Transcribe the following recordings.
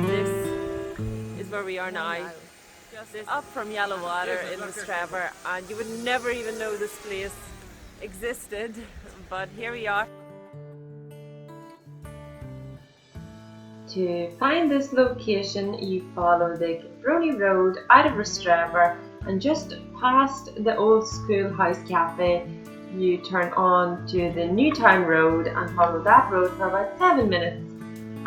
This is where we are now, just up from Yellow Water in Straver, and you would never even know this place existed, but here we are. To find this location, you follow the Brony Road out of Straver and just past the old schoolhouse cafe, you turn on to the Newtown Road and follow that road for about 7 minutes.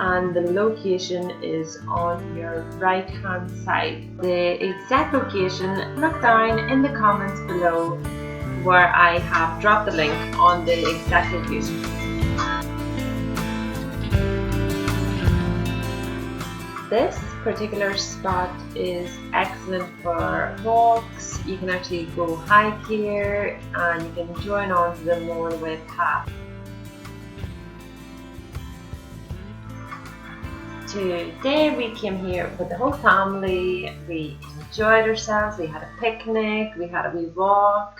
And the location is on your right hand side. The exact location, look down in the comments below where I have dropped the link on the exact location. This particular spot is excellent for walks. You can actually go hike here and you can join on to the Mourne path. Today we came here with the whole family. We enjoyed ourselves, we had a picnic, we had a wee walk.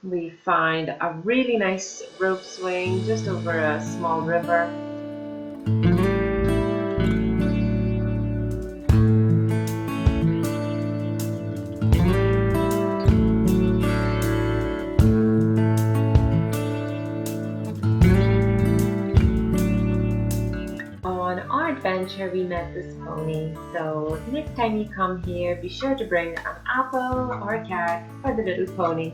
We found a really nice rope swing just over a small river. On our adventure we met this pony, so next time you come here be sure to bring an apple or a carrot for the little pony.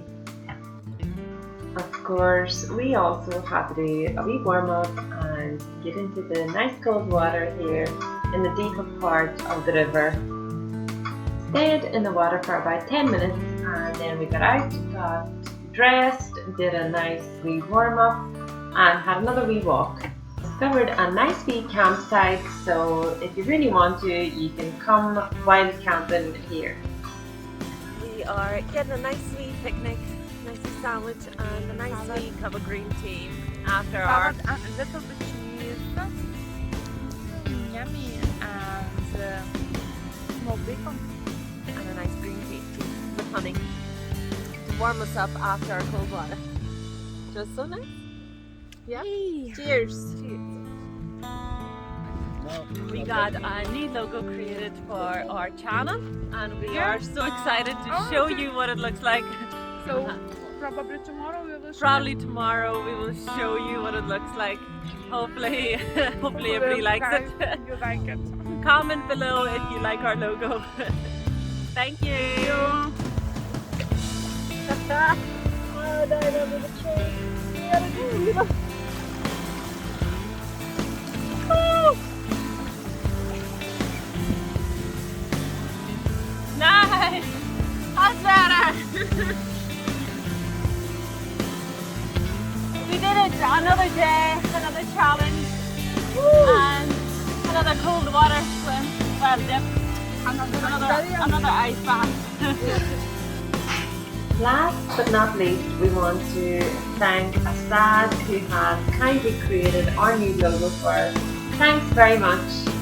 Of course, we also have to do a wee warm up and get into the nice cold water here in the deeper part of the river. Stayed in the water for about 10 minutes and then we got out, got dressed, did a nice wee warm up and had another wee walk. Discovered a nice wee campsite, so if you really want to, you can come wild camping here. We are getting a nice wee picnic, nice wee sandwich and a nice wee cup of green tea after our... And a little bit cheese, yummy, and small bacon. and a nice green tea with honey to warm us up after our cold water. Just so nice. Yeah. Yay. Cheers. We got a new logo created for our channel and we are so excited to show you what it looks like. So probably tomorrow we will show Probably tomorrow we will show you what it looks like. Hopefully, hopefully everybody likes it. You like it. Comment below if you like our logo. Thank you. Oh, no, no, the train. We gotta do. Nice! How's better? We did it! Another day, another challenge, and another cold water swim. Well, dip. Another ice bath. Last but not least, we want to thank Assad who has kindly created our new logo for us. Thanks very much.